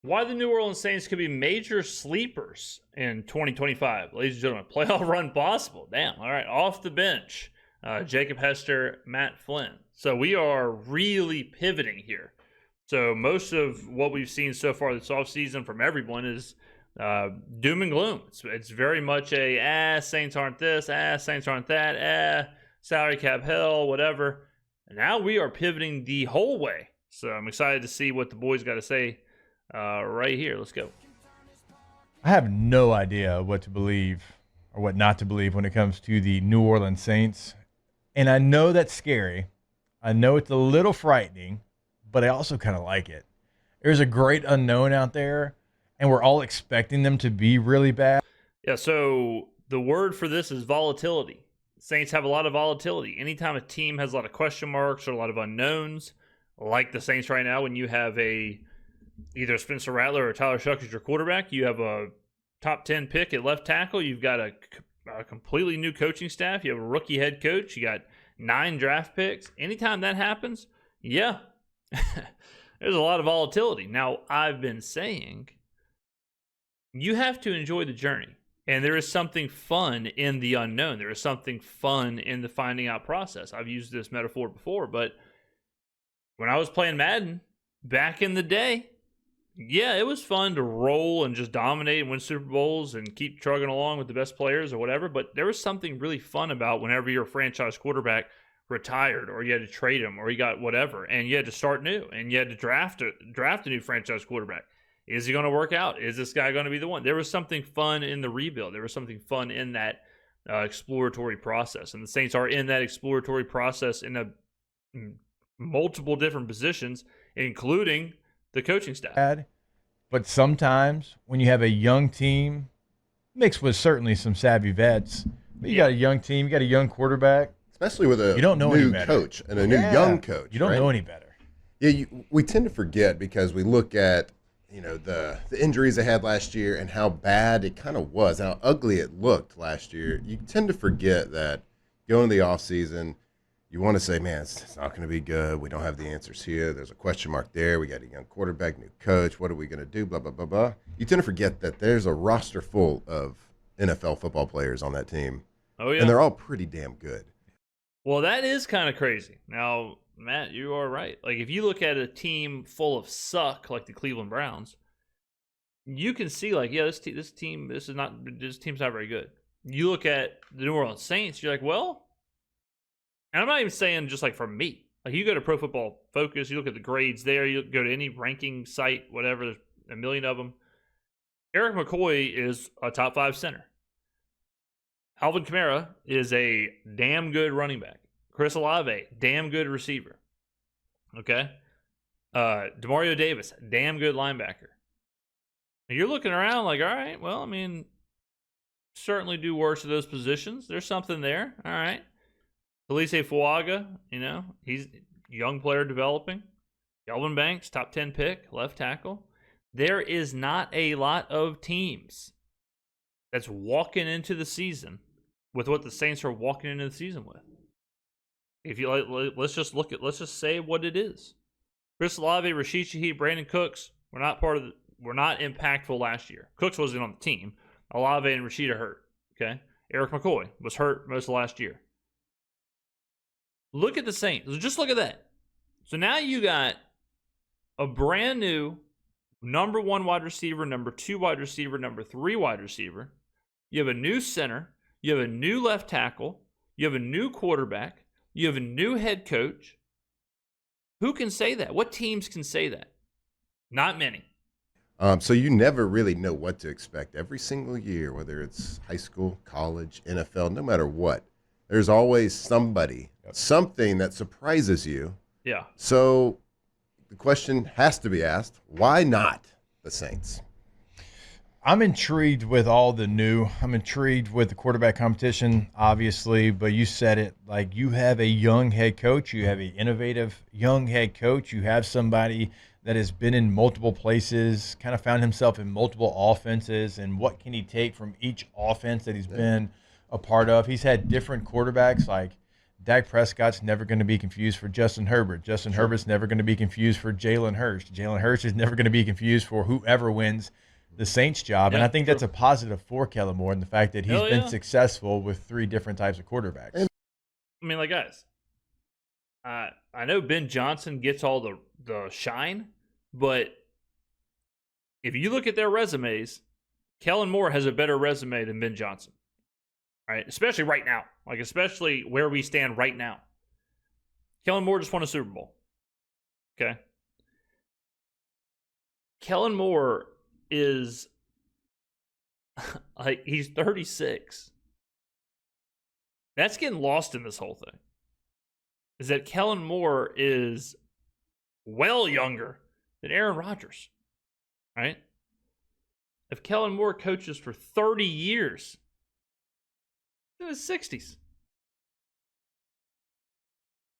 Why the New Orleans Saints could be major sleepers in 2025. Ladies and gentlemen, playoff run possible. Damn. All right. Off the bench, Jacob Hester, Matt Flynn. So we are really pivoting here. So most of what we've seen so far this offseason from everyone is doom and gloom. It's very much Saints aren't this, Saints aren't that, salary cap hell, whatever. And now we are pivoting the whole way. So I'm excited to see what the boys got to say right here. Let's go. I have no idea what to believe or what not to believe when it comes to the New Orleans Saints. And I know that's scary. I know it's a little frightening, but I also kind of like it. There's a great unknown out there, and we're all expecting them to be really bad. Yeah, so the word for this is volatility. Saints have a lot of volatility. Anytime a team has a lot of question marks or a lot of unknowns, like the Saints right now, when you have either Spencer Rattler or Tyler Shuck as your quarterback, you have a top 10 pick at left tackle, you've got a completely new coaching staff, you have a rookie head coach, you got 9 draft picks. Anytime that happens, yeah, there's a lot of volatility. Now, I've been saying you have to enjoy the journey. And there is something fun in the unknown. There is something fun in the finding out process. I've used this metaphor before, but when I was playing Madden back in the day, yeah, it was fun to roll and just dominate and win Super Bowls and keep trugging along with the best players or whatever. But there was something really fun about whenever your franchise quarterback retired or you had to trade him or you got whatever and you had to start new and you had to draft a new franchise quarterback. Is he going to work out? Is this guy going to be the one? There was something fun in the rebuild. There was something fun in that exploratory process. And the Saints are in that exploratory process in multiple different positions, including the coaching staff. But sometimes when you have a young team, mixed with certainly some savvy vets, but you got a young team, you got a young quarterback. Especially with a new coach and a new young coach. You don't know any better. Yeah, we tend to forget because we look at the injuries they had last year and how bad it kind of was, how ugly it looked last year. You tend to forget that going into the offseason, you want to say, man, it's not going to be good. We don't have the answers here. There's a question mark there. We got a young quarterback, new coach. What are we going to do? Blah, blah, blah, blah. You tend to forget that there's a roster full of NFL football players on that team. Oh, yeah. And they're all pretty damn good. Well, that is kind of crazy. Now, Matt, you are right. Like, if you look at a team full of suck like the Cleveland Browns, you can see, like, yeah, this team's not very good. You look at the New Orleans Saints, you're like, well, and I'm not even saying just like from me. Like, you go to Pro Football Focus, you look at the grades there, you go to any ranking site, whatever, there's a million of them. Eric McCoy is a top 5 center. Alvin Kamara is a damn good running back. Chris Olave, damn good receiver. Okay? Demario Davis, damn good linebacker. And you're looking around like, all right, well, I mean, certainly do worse at those positions. There's something there. All right. Felice Fuaga, he's a young player developing. Kelvin Banks, top 10 pick, left tackle. There is not a lot of teams that's walking into the season with what the Saints are walking into the season with. If you let's just say what it is. Chris Olave, Rashid Shaheed, Brandon Cooks were not impactful last year. Cooks wasn't on the team. Olave and Rashid are hurt. Okay. Eric McCoy was hurt most of last year. Look at the Saints. Just look at that. So now you got a brand new number 1 wide receiver, number 2 wide receiver, number 3 wide receiver. You have a new center. You have a new left tackle. You have a new quarterback. You have a new head coach. Who can say that? What teams can say that? Not many. So you never really know what to expect every single year, whether it's high school, college, NFL, no matter what. There's always something that surprises you. Yeah. So the question has to be asked, why not the Saints? I'm intrigued with all the new. I'm intrigued with the quarterback competition, obviously, but you said it, like, you have a young head coach. You have an innovative young head coach. You have somebody that has been in multiple places, kind of found himself in multiple offenses, and what can he take from each offense that he's been a part of. He's had different quarterbacks, like Dak Prescott's never going to be confused for Justin Herbert. Justin Herbert's never going to be confused for Jalen Hurts. Jalen Hurts is never going to be confused for whoever wins the Saints job. And I think that's a positive for Kellen Moore and the fact that he's been successful with 3 different types of quarterbacks. I mean, like, guys, I know Ben Johnson gets all the shine, but if you look at their resumes, Kellen Moore has a better resume than Ben Johnson. Right? Especially right now. Like, especially where we stand right now. Kellen Moore just won a Super Bowl. Okay? Kellen Moore is, like, he's 36. That's getting lost in this whole thing. Is that Kellen Moore is well younger than Aaron Rodgers. Right? If Kellen Moore coaches for 30 years, in his 60s.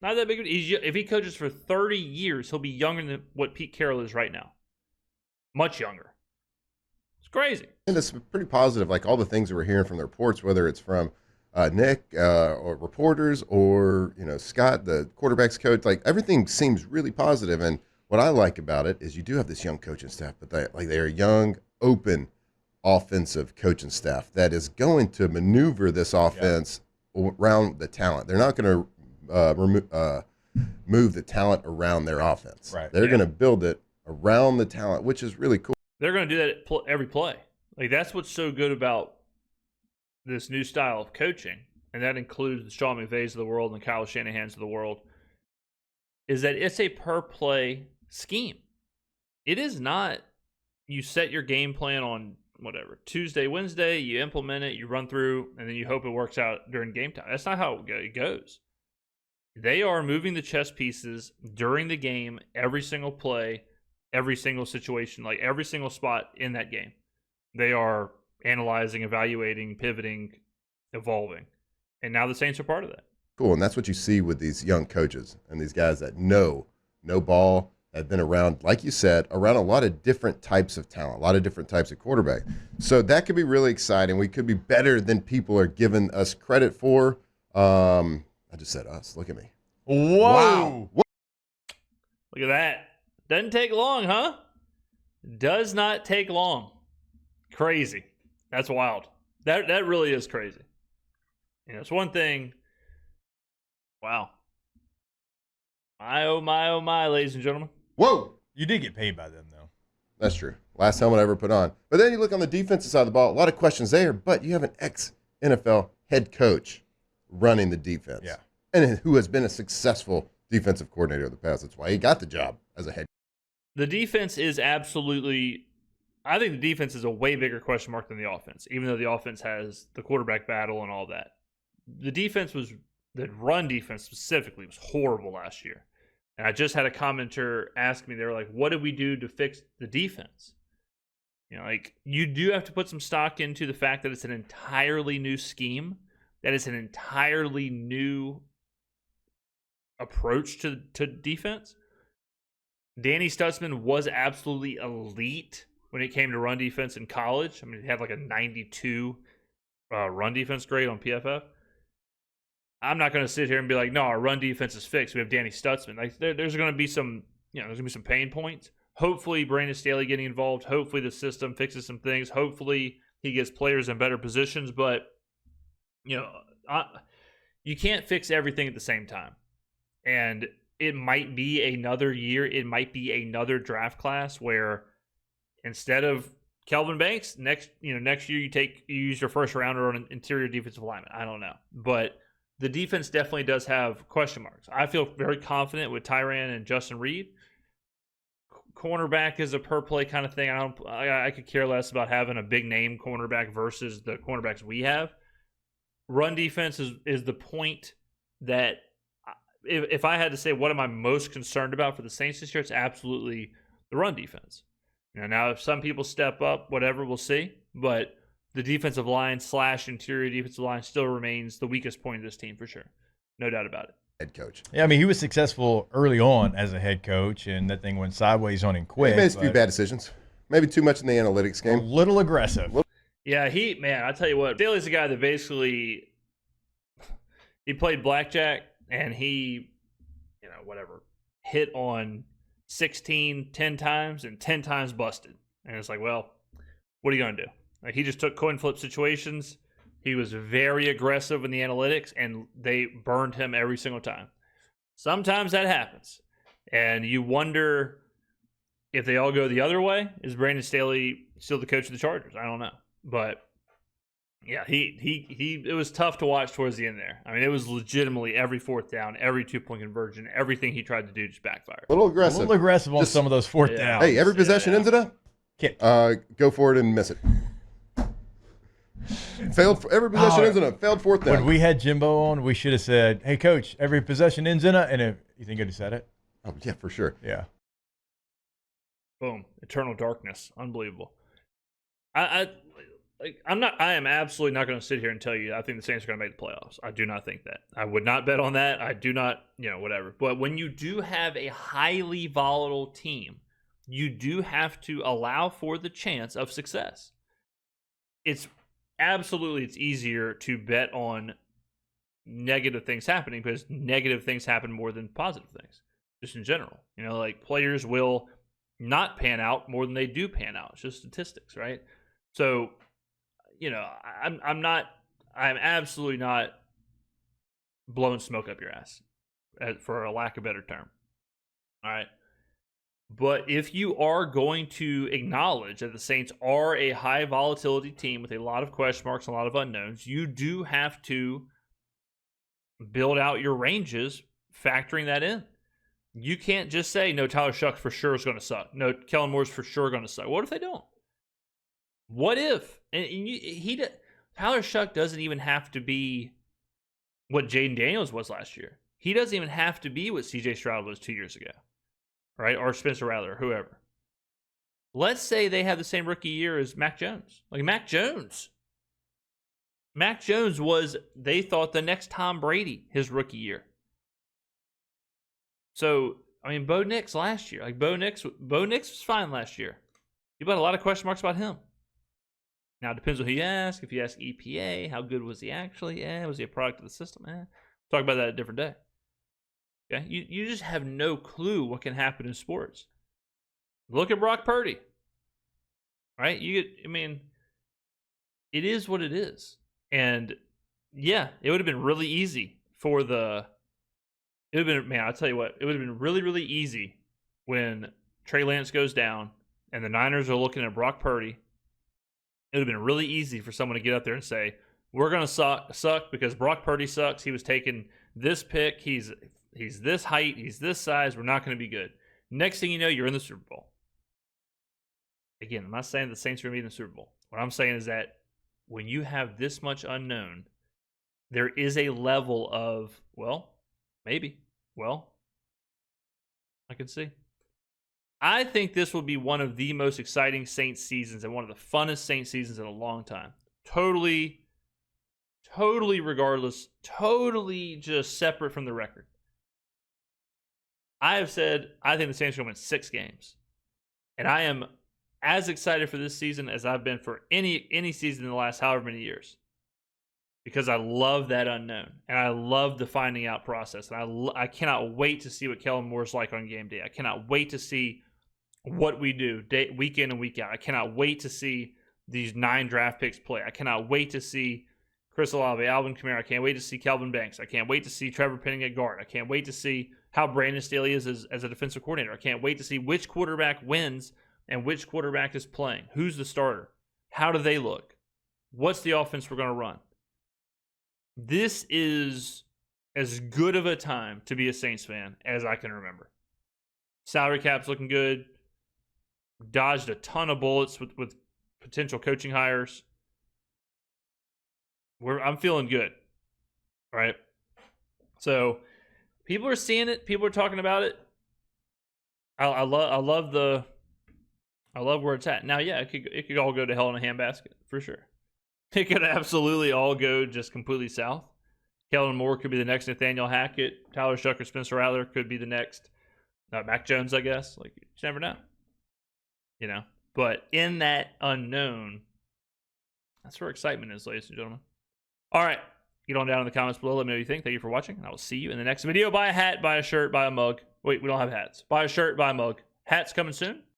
Not that big. If he coaches for 30 years, he'll be younger than what Pete Carroll is right now. Much younger. It's crazy. And it's pretty positive, like all the things that we're hearing from the reports, whether it's from Nick or reporters or, Scott, the quarterback's coach, like everything seems really positive. And what I like about it is you do have this young coaching staff, but they're young, open, offensive coaching staff that is going to maneuver this offense around the talent. They're not going to move the talent around their offense. Right. They're going to build it around the talent, which is really cool. They're going to do that at every play. Like, that's what's so good about this new style of coaching, and that includes the Sean McVays of the world and the Kyle Shanahan's of the world, is that it's a per-play scheme. It is not you set your game plan on whatever, Tuesday, Wednesday, you implement it, you run through, and then you hope it works out during game time. That's not how it goes. They are moving the chess pieces during the game, every single play, every single situation, like every single spot in that game. They are analyzing, evaluating, pivoting, evolving. And now the Saints are part of that. Cool, and that's what you see with these young coaches and these guys that know ball, have been around, like you said, around a lot of different types of talent, a lot of different types of quarterback. So that could be really exciting. We could be better than people are giving us credit for. I just said us. Look at me. Whoa. Wow. Look at that. Doesn't take long, huh? Does not take long. Crazy. That's wild. That really is crazy. It's one thing. Wow. Oh my, ladies and gentlemen. Whoa. You did get paid by them, though. That's true. Last helmet I ever put on. But then you look on the defensive side of the ball, a lot of questions there, but you have an ex-NFL head coach running the defense. Yeah. And who has been a successful defensive coordinator in the past. That's why he got the job as a head coach. The defense is absolutely, I think the defense is a way bigger question mark than the offense, even though the offense has the quarterback battle and all that. The run defense specifically was horrible last year. And I just had a commenter ask me, they were like, what did we do to fix the defense? You do have to put some stock into the fact that it's an entirely new scheme, that it's an entirely new approach to defense. Danny Stutzman was absolutely elite when it came to run defense in college. I mean, he had like a 92 run defense grade on PFF. I'm not going to sit here and be like, no, our run defense is fixed. We have Danny Stutzman. Like, there's going to be some, there's going to be some pain points. Hopefully, Brandon Staley getting involved. Hopefully, the system fixes some things. Hopefully, he gets players in better positions. But, you can't fix everything at the same time. And it might be another year. It might be another draft class where instead of Kelvin Banks, next year you use your first rounder on an interior defensive lineman. I don't know, but the defense definitely does have question marks. I feel very confident with Tyrann and Justin Reed. Cornerback is a per play kind of thing. I could care less about having a big name cornerback versus the cornerbacks we have. Run defense is the point that if I had to say what am I most concerned about for the Saints this year, it's absolutely the run defense. Now if some people step up, whatever, we'll see. But the defensive line / interior defensive line still remains the weakest point of this team for sure. No doubt about it. Head coach. Yeah, I mean, he was successful early on as a head coach, and that thing went sideways on him quick. He made a few bad decisions. Maybe too much in the analytics game. A little aggressive. Yeah, I tell you what, Staley's a guy that basically, he played blackjack and he, whatever, hit on 16 10 times and 10 times busted. And it's like, well, what are you going to do? Like, he just took coin flip situations. He was very aggressive in the analytics, and they burned him every single time. Sometimes that happens, and you wonder if they all go the other way. Is Brandon Staley still the coach of the Chargers? I don't know, but yeah, it was tough to watch towards the end there. I mean, it was legitimately every fourth down, every 2-point conversion, everything he tried to do just backfired. A little A aggressive. little aggressive on some of those fourth downs. Hey, every possession ends in a kick. Go for it and miss it. Every possession ends in a failed fourth down. When we had Jimbo on, we should have said, "Hey, coach, every possession ends in a." And if you think I'd have said it? Oh yeah, for sure. Yeah. Boom! Eternal darkness, unbelievable. I am absolutely not going to sit here and tell you I think the Saints are going to make the playoffs. I do not think that. I would not bet on that. I do not, whatever. But when you do have a highly volatile team, you do have to allow for the chance of success. It's easier to bet on negative things happening because negative things happen more than positive things, just in general. Like players will not pan out more than they do pan out. It's just statistics, right? So, I'm absolutely not blowing smoke up your ass, for a lack of a better term. All right. But if you are going to acknowledge that the Saints are a high volatility team with a lot of question marks and a lot of unknowns, you do have to build out your ranges factoring that in. You can't just say, no, Tyler Shuck for sure is going to suck. No, Kellen Moore's for sure going to suck. What if they don't? What if? Tyler Shuck doesn't even have to be what Jaden Daniels was last year. He doesn't even have to be what C.J. Stroud was 2 years ago, right? Or Spencer Rattler, or whoever. Let's say they have the same rookie year as Mac Jones. Like Mac Jones was, they thought, the next Tom Brady his rookie year. So, I mean, Bo Nix last year. Like Bo Nix was fine last year. You've got a lot of question marks about him. Now, it depends on who you ask. If you ask EPA, how good was he actually? Was he a product of the system? Talk about that a different day. Okay, you just have no clue what can happen in sports. Look at Brock Purdy. Right? It is what it is. And yeah, it would have been really easy I'll tell you what, it would have been really, really easy when Trey Lance goes down and the Niners are looking at Brock Purdy. It would have been really easy for someone to get up there and say, we're going to suck because Brock Purdy sucks. He was taking this pick. He's this height. He's this size. We're not going to be good. Next thing you know, you're in the Super Bowl. Again, I'm not saying the Saints are going to be in the Super Bowl. What I'm saying is that when you have this much unknown, there is a level of, well, maybe. Well, I can see. I think this will be one of the most exciting Saints seasons and one of the funnest Saints seasons in a long time. Totally regardless, totally just separate from the record. I have said I think the Saints are going to win 6 games. And I am as excited for this season as I've been for any season in the last however many years. Because I love that unknown. And I love the finding out process. And I cannot wait to see what Kellen Moore's like on game day. I cannot wait to see what we do week in and week out. I cannot wait to see these 9 draft picks play. I cannot wait to see Chris Olave, Alvin Kamara. I can't wait to see Kelvin Banks. I can't wait to see Trevor Penning at guard. I can't wait to see how Brandon Staley is as a defensive coordinator. I can't wait to see which quarterback wins and which quarterback is playing. Who's the starter? How do they look? What's the offense we're going to run? This is as good of a time to be a Saints fan as I can remember. Salary cap's looking good. Dodged a ton of bullets with potential coaching hires. I'm feeling good, right? So people are seeing it. People are talking about it. I love where it's at. Now, yeah, it could all go to hell in a handbasket for sure. It could absolutely all go just completely south. Kellen Moore could be the next Nathaniel Hackett. Tyler Shuck or Spencer Rattler could be the next Mac Jones, I guess. Like, you just never know. But in that unknown, that's where excitement is, ladies and gentlemen. All right. Get on down in the comments below. Let me know what you think. Thank you for watching. And I will see you in the next video. Buy a hat, buy a shirt, buy a mug. Wait, we don't have hats. Buy a shirt, buy a mug. Hats coming soon.